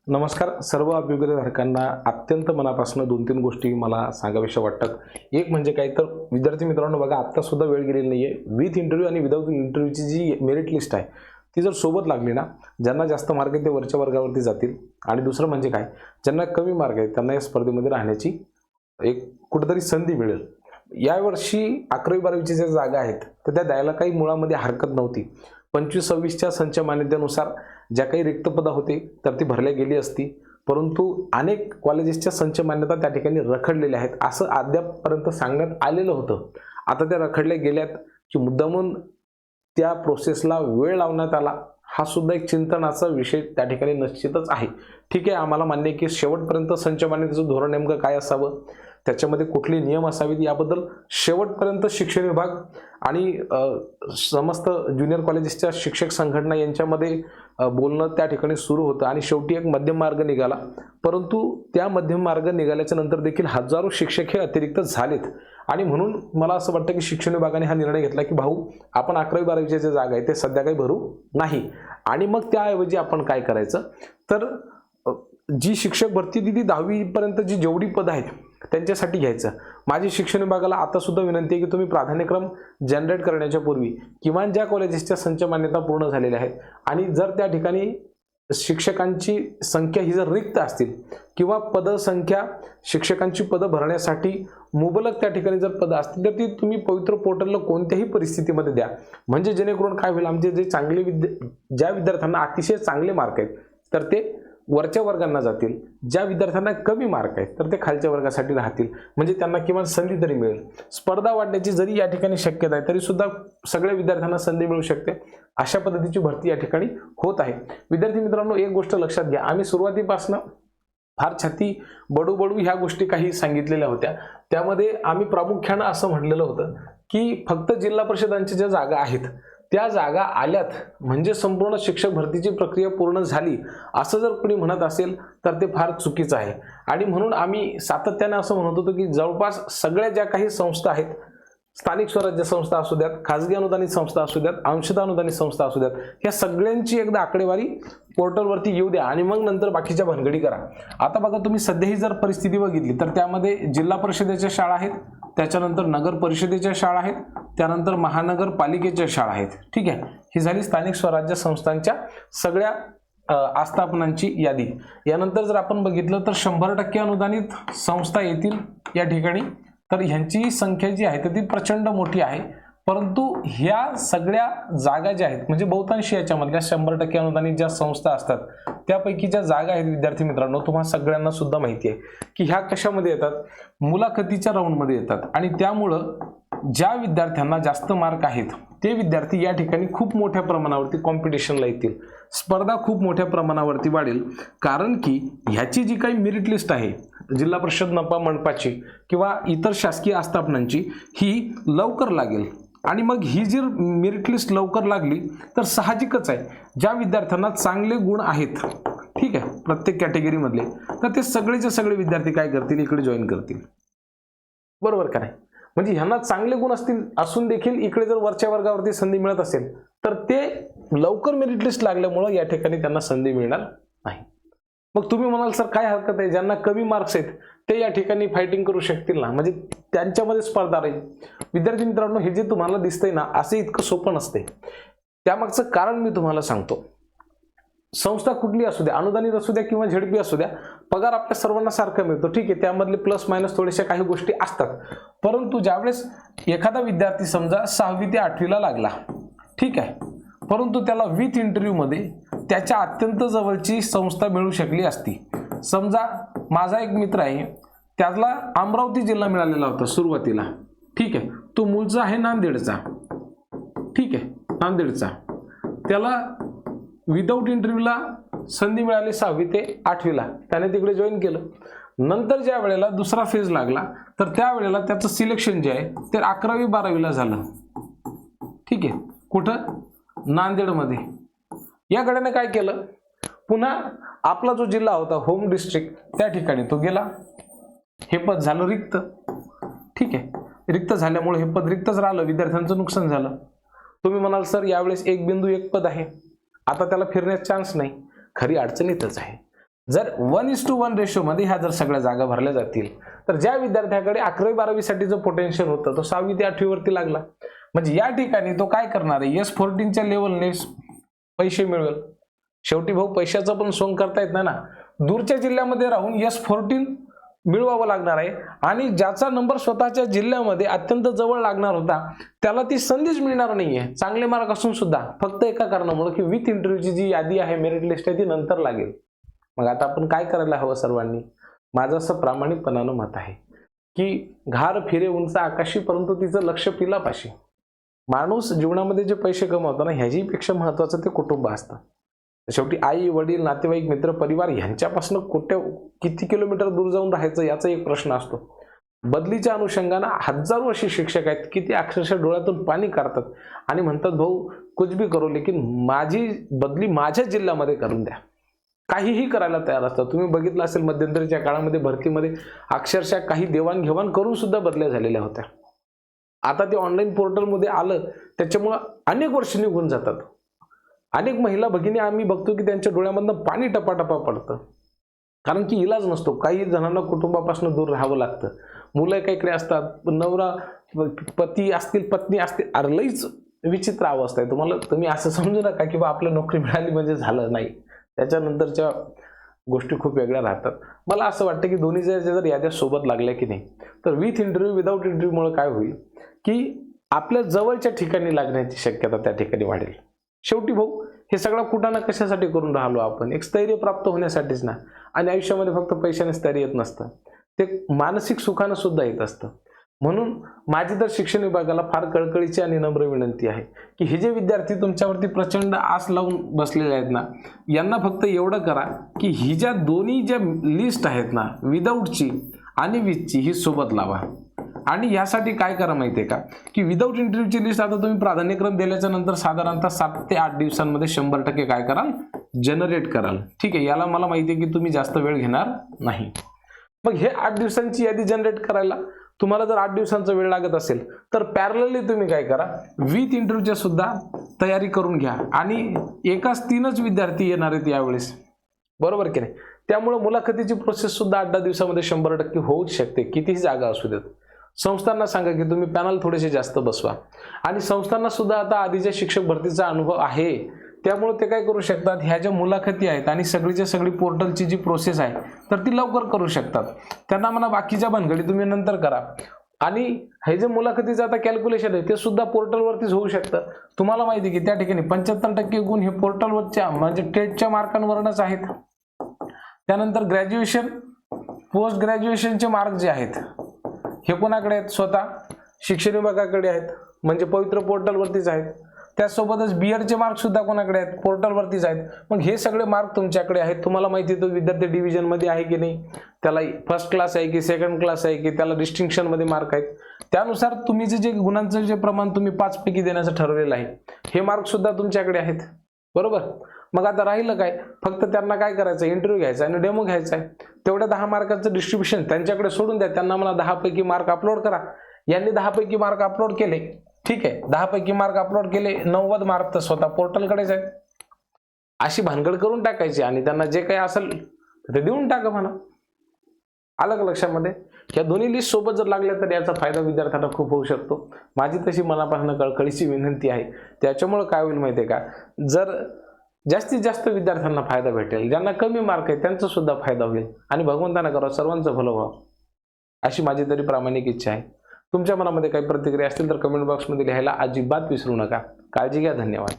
नमस्कार सर्व अभिप्रायधारकांना अत्यंत मनापासून 2-3 गोष्टी मला सांगाव्याशा वाटतात। एक म्हणजे काय तर विद्यार्थी मित्रांनो बघा आता सुद्धा वेळ गेलेली नाहीये। विथ इंटरव्ह्यू आणि विदाउट इंटरव्ह्यूची जी मेरिट लिस्ट आहे ती जर सोबत लागली ना, ज्यांना जास्त मार्क आहेत ते वरच्या वर्गावरती जातील आणि दुसरं म्हणजे काय ज्यांना कमी मार्क आहेत त्यांना या स्पर्धेमध्ये राहण्याची एक कुठेतरी संधी मिळेल। यावर्षी 11वी-12वीच्या ज्या जागा आहेत तर त्या द्यायला काही मुळामध्ये हरकत नव्हती। 25-26च्या संच मान्यतेनुसार ज्या काही रिक्त पदं होते तर ती भरल्या गेली असती, परंतु अनेक कॉलेजेसच्या संच मान्यता त्या ठिकाणी रखडलेल्या आहेत असं अद्यापपर्यंत सांगण्यात आलेलं होतं। आता त्या रखडल्या गेल्यात की मुद्दामून त्या प्रोसेसला वेळ लावण्यात आला, हा सुद्धा एक चिंतनाचा विषय त्या ठिकाणी निश्चितच आहे। ठीक आहे, आम्हाला मान्य आहे की शेवटपर्यंत संच मान्यतेचं धोरण नेमकं काय असावं, त्याच्यामध्ये कुठले नियम असावेत याबद्दल शेवटपर्यंत शिक्षण विभाग आणि समस्त ज्युनियर कॉलेजेसच्या शिक्षक संघटना यांच्यामध्ये बोलणं त्या ठिकाणी सुरू होतं आणि शेवटी एक मध्यम मार्ग निघाला। परंतु त्या मध्यम मार्ग निघाल्याच्या नंतर देखील हजारो शिक्षक हे अतिरिक्त झालेत आणि म्हणून मला असं वाटतं की शिक्षण विभागाने हा निर्णय घेतला की भाऊ आपण 11वी-12वीच्या जे जागा आहे ते सध्या काही भरू नाही आणि मग त्याऐवजी आपण काय करायचं तर जी शिक्षक भरती ती 10वी पर्यंत जी जेवढी पदं आहेत त्यांच्यासाठी घ्यायचं। माझी शिक्षण विभागाला आता सुद्धा विनंती आहे की तुम्ही प्राधान्यक्रम जनरेट करण्याच्या पूर्वी किमान ज्या कॉलेजेसच्या संच मान्यता पूर्ण झालेल्या आहेत आणि जर त्या ठिकाणी शिक्षकांची संख्या ही जर रिक्त असतील किंवा पदसंख्या शिक्षकांची पदं भरण्यासाठी मुबलक त्या ठिकाणी जर पदं असतील तर ती तुम्ही पवित्र पोर्टलला कोणत्याही परिस्थितीमध्ये द्या, म्हणजे जेणेकरून काय होईल आमचे जे चांगले ज्या विद्यार्थ्यांना अतिशय चांगले मार्क आहेत तर ते वरच्या वर्गांना जातील, ज्या विद्यार्थ्यांना कमी मार्क आहेत तर ते खालच्या वर्गासाठी राहतील, म्हणजे त्यांना किमान संधी तरी मिळेल। स्पर्धा वाढण्याची जरी या ठिकाणी शक्यता आहे तरी सुद्धा सगळ्या विद्यार्थ्यांना संधी मिळू शकते। अशा पद्धतीची भरती या ठिकाणी होत आहे। विद्यार्थी मित्रांनो एक गोष्ट लक्षात घ्या, आम्ही सुरुवातीपासून फार छाती बडू ह्या गोष्टी काही सांगितलेल्या होत्या, त्यामध्ये आम्ही प्रामुख्याने असं म्हटलेलं होतं की फक्त जिल्हा परिषदांच्या ज्या जागा आहेत त्या जागा आल्यात म्हणजे संपूर्ण शिक्षक भरतीची प्रक्रिया पूर्ण झाली असं जर कोणी म्हणत असेल तर ते फार चुकीचं आहे। आणि म्हणून आम्ही सातत्याने असं म्हणत होतो की जवळपास सगळ्या ज्या काही संस्था आहेत, स्थानिक स्वराज्य संस्था असू द्यात, खाजगी अनुदानित संस्था असू द्यात, अंशतः अनुदानित संस्था असू द्यात, ह्या सगळ्यांची एकदा आकडेवारी पोर्टलवरती येऊ द्या आणि मग नंतर बाकीच्या भानगडी करा। आता बघा तुम्ही सध्याही जर परिस्थिती बघितली तर त्यामध्ये जिल्हा परिषदेच्या शाळा आहेत, त्याच्यानंतर नगर परिषदेच्या शाळा आहेत, त्यानंतर महानगरपालिकेच्या शाळा आहेत। ठीक आहे, ही झाली स्थानिक स्वराज्य संस्थांच्या सगळ्या आस्थापनांची यादी। यानंतर जर आपण बघितलं तर 100% अनुदानित संस्था येतील या ठिकाणी, तर ह्यांची संख्या जी आहे तर ती प्रचंड मोठी आहे। परंतु ह्या सगळ्या जागा ज्या आहेत म्हणजे बहुतांशी याच्यामधल्या 100% अनुदानित ज्या संस्था असतात त्यापैकी ज्या जागा आहेत विद्यार्थी मित्रांनो तुम्हा सगळ्यांना सुद्धा माहिती आहे की ह्या कशामध्ये येतात, मुलाखतीच्या राऊंडमध्ये येतात आणि त्यामुळं ज्या विद्यार्थ्यांना जास्त मार्क आहेत ते विद्यार्थी या ठिकाणी खूप मोठ्या प्रमाणावरती कॉम्पिटिशनला येतील, स्पर्धा खूप मोठ्या प्रमाणावरती वाढेल। कारण की ह्याची जी काही मेरिट लिस्ट आहे जिल्हा परिषद नपा मंडपाची किंवा इतर शासकीय आस्थापनांची ही लवकर लागेल आणि मग ही जी मेरिट लिस्ट लवकर लागली तर साहजिकच आहे ज्या विद्यार्थ्यांना चांगले गुण आहेत, ठीक आहे, प्रत्येक कॅटेगरीमधले तर ते सगळेचे सगळे विद्यार्थी काय करतील इकडे जॉईन करतील, बरोबर का नाही? म्हणजे ह्यांना चांगले गुण असतील असून देखील इकडे जर वरच्या वर्गावरती संधी मिळत असेल तर ते लवकर मेरिट लिस्ट लागल्यामुळे या ठिकाणी त्यांना संधी मिळणार नाही। मग तुम्ही म्हणाल सर काय हरकत आहे, ज्यांना कमी मार्क्स आहेत ते या ठिकाणी फायटिंग करू शकतील ना, म्हणजे त्यांच्यामध्ये स्पर्धा राहील। विद्यार्थी मित्रांनो हे जे तुम्हाला दिसतंय ना असं इतकं सोपं नसते, त्यामागचं कारण मी तुम्हाला सांगतो। संस्था कुठली असू द्या, अनुदानित असू द्या किंवा झेडपी असू द्या, पगार आपल्या सर्वांना सारखा मिळतो, ठीक आहे, त्यामधले प्लस मायनस थोडेशा काही गोष्टी असतात। परंतु ज्यावेळेस एखादा विद्यार्थी समजा 6वी ते 8वीला लागला, ठीक आहे, परंतु त्याला विथ इंटरव्ह्यू मध्ये त्याच्या अत्यंत जवळची संस्था मिळू शकली असती। समजा माझा एक मित्र आहे त्याला अमरावती जिल्हा मिळालेला होता सुरुवातीला, ठीक आहे, तो मूळचा आहे नांदेडचा, ठीक आहे, नांदेडचा, त्याला विदाऊट इंटरव्ह्यूला संधी मिळाली 6वी ते 8वीला, त्याने तिकडे जॉईन केलं। नंतर ज्या वेळेला दुसरा फेज लागला तर त्यावेळेला त्याचं सिलेक्शन जे आहे ते 11वी-12वीला झालं, ठीक आहे, कुठं, नांदेडमध्ये। या गड्याने काय केलं, पुन्हा आपला जो जिल्हा होता होम डिस्ट्रिक्ट त्या ठिकाणी तो गेला, हे पद झालं रिक्त, ठीक आहे, रिक्त झाल्यामुळे हे पद रिक्तच राहिलं, विद्यार्थ्यांचं नुकसान झालं। तुम्ही म्हणाल सर यावेळेस 1 बिंदू 1 पद आहे, आता त्याला फिरण्यास चान्स नाही, खरी अडचण इथंच आहे। जर 1:1 रेशोमध्ये ह्या जर सगळ्या जागा भरल्या जातील तर ज्या विद्यार्थ्याकडे 11वी-12वी साठीचं पोटेन्शियल होतं तो 6वी ते 8वी वरती लागला. म्हणजे या ठिकाणी तो काय करणार आहे, S14च्या लेवलने पैसे मिळवेल. शेवटी भाऊ पैशाचं पण सोंग करता येत नाही ना. दूरच्या जिल्ह्यामध्ये राहून S14 मिळवावं लागणार आहे आणि ज्याचा नंबर स्वतःच्या जिल्ह्यामध्ये अत्यंत जवळ लागणार होता त्याला ती संधीच मिळणार नाहीये, चांगले मार्क असून सुद्धा, फक्त एका कारणामुळे की विथ इंटरव्ह्यूची जी यादी आहे, मेरिट लिस्ट आहे, ती नंतर लागेल. मग आता आपण काय करायला हवं सर्वांनी? माझं असं प्रामाणिकपणानं मत आहे की घार फिरे उंच आकाशी परंतु तिचं लक्ष पिलापाशी. माणूस जीवनामध्ये जे पैसे कमवतो ना ह्याच्यापेक्षा महत्वाचं ते कुटुंब असतं. शेवटी आई वडील नातेवाईक मित्र परिवार यांच्यापासून किती किलोमीटर दूर जाऊन राहायचं याचा एक प्रश्न असतो. बदलीच्या अनुषंगाने हजारो असे शिक्षक आहेत की ते अक्षरशः डोळ्यातून पाणी काढतात आणि म्हणतात भाऊ कुछ भी करो लेकिन माझी बदली माझ्या जिल्ह्यामध्ये करून द्या. काहीही करायला तयार असतात. तुम्ही बघितलं असेल मध्यंतरीच्या काळामध्ये भरतीमध्ये अक्षरशः काही देवाणघेवाण करून सुद्धा बदल्या झालेल्या होत्या. आता ते ऑनलाईन पोर्टलमध्ये आलं त्याच्यामुळं अनेक वर्ष निघून जातात. अनेक महिला भगिनी आम्ही बघतो की त्यांच्या डोळ्यामधनं पाणी टपाटपा पडतं, कारण की इलाज नसतो. काही जणांना कुटुंबापासून दूर राहावं लागतं. मुलं एकाकडे असतात, नवरा पती असतील पत्नी असतील. अरे लईच विचित्र अवस्था आहे. तुम्ही असं समजू नका की बा आपल्याला नोकरी मिळाली म्हणजे झालं नाही. त्याच्यानंतरच्या गोष्टी खूप वेगळ्या राहतात. मला असं वाटतं की दोन्ही जर याद्या सोबत लागल्या की नाही तर विथ इंटरव्ह्यू विदाऊट इंटरव्ह्यूमुळे काय होईल की आपल्या जवळच्या ठिकाणी लागण्याची शक्यता त्या ठिकाणी वाढेल. शेवटी भाऊ हे सगळं कुठं ना कशासाठी करून राहिलो आपण, एक स्थैर्य प्राप्त होण्यासाठीच ना. आणि आयुष्यामध्ये फक्त पैशाने स्थैर्य येत नसतं, ते मानसिक सुखानं सुद्धा येत असतं. म्हणून माझी तर शिक्षण विभागाला फार कळकळीची आणि नम्र विनंती आहे की हे जे विद्यार्थी तुमच्यावरती प्रचंड आस लावून बसलेले आहेत ना, यांना फक्त एवढं करा की ही ज्या दोन्ही ज्या लिस्ट आहेत ना, विदाऊटची आणि विथची, ही सोबत लावा. आणि यासाठी काय करा माहिती आहे का की विदाऊट इंटरव्ह्यूची लिस्ट आता तुम्ही प्राधान्यक्रम दिल्याच्या नंतर साधारणतः 7 ते 8 दिवसांमध्ये 100% काय कराल, जनरेट कराल. ठीक आहे, याला मला माहिती आहे की तुम्ही जास्त वेळ घेणार नाही. मग हे 8 दिवसांची यादी जनरेट करायला तुम्हाला जर 8 दिवसांचा वेळ लागत असेल तर पॅरलली तुम्ही काय करा, विथ इंटरव्ह्यूच्या सुद्धा तयारी करून घ्या. आणि एकाच 3च विद्यार्थी येणार आहेत यावेळेस, बरोबर की नाही. त्यामुळे मुलाखतीची प्रोसेस सुद्धा 8-10 दिवसामध्ये 100% होऊच शकते, कितीही जागा असू देत. संस्थांना सांगा की तुम्ही पॅनल थोडेसे जास्त बसवा. आणि संस्थांना सुद्धा आता आधीच्या शिक्षक भरतीचा अनुभव आहे, त्यामुळे ते काय करू शकतात, ह्या ज्या मुलाखती आहेत आणि सगळीच्या सगळी पोर्टलची जी प्रोसेस आहे तर ती लवकर करू शकतात. त्यांना म्हणा बाकीच्या भानगडी तुम्ही नंतर करा. आणि हे जे मुलाखतीचं आता कॅल्क्युलेशन आहे ते सुद्धा पोर्टलवरतीच होऊ शकतं. तुम्हाला माहिती आहे की त्या ठिकाणी 75% गुण हे पोर्टलवरच्या म्हणजे टेटच्या मार्कांवरच आहेत. त्यानंतर ग्रॅज्युएशन पोस्ट ग्रॅज्युएशनचे मार्क जे आहेत हे कोणाकडे आहेत, स्वतः शिक्षण विभागाकडे आहेत, म्हणजे पवित्र पोर्टलवरतीच आहेत. त्यासोबतच बीएडचे मार्क सुद्धा कोणाकडे आहेत, पोर्टलवरतीच आहेत. मग हे सगळे मार्क तुमच्याकडे आहेत. तुम्हाला माहिती आहे तो विद्यार्थी डिव्हिजनमध्ये आहे की नाही, त्याला फर्स्ट क्लास आहे की सेकंड क्लास आहे की त्याला डिस्टिंक्शनमध्ये मार्क आहेत. त्यानुसार तुम्ही जे गुणांचं जे प्रमाण तुम्ही 5 पैकी देण्याचं ठरवलेलं आहे हे मार्क सुद्धा तुमच्याकडे आहेत, बरोबर. मग आता राहिलं काय, फक्त त्यांना काय करायचं, इंटरव्ह्यू घ्यायचा आणि डेमो घ्यायचा आहे. तेवढ्या 10 मार्काचं डिस्ट्रीब्युशन त्यांच्याकडे सोडून द्या. त्यांना मला 10 पैकी मार्क अपलोड करा. यांनी 10 पैकी मार्क अपलोड केले, ठीक आहे, 10 पैकी मार्क अपलोड केले, 90 मार्क तर स्वतः पोर्टलकडेच आहेत. अशी भानगड करून टाकायची आणि त्यांना जे काही असेल ते देऊन टाका म्हणा. आलं का लक्षामध्ये. या दोन्ही लिस्ट सोबत जर लागल्या तर याचा फायदा विद्यार्थ्यांना खूप होऊ शकतो. माझी तशी मनापासून कळकळीची विनंती आहे. त्याच्यामुळे काय होईल माहिती आहे का, जर जास्तीत जास्त विद्यार्थ्यांना फायदा भेटेल, ज्यांना कमी मार्क आहे त्यांचा सुद्धा फायदा होईल आणि भगवंतांना करा सर्वांचं भलं व्हावं अशी माझी तरी प्रामाणिक इच्छा आहे. तुमच्या मनामध्ये काही प्रतिक्रिया असतील तर कमेंट बॉक्समध्ये लिहायला अजिबात विसरू नका. काळजी घ्या. धन्यवाद.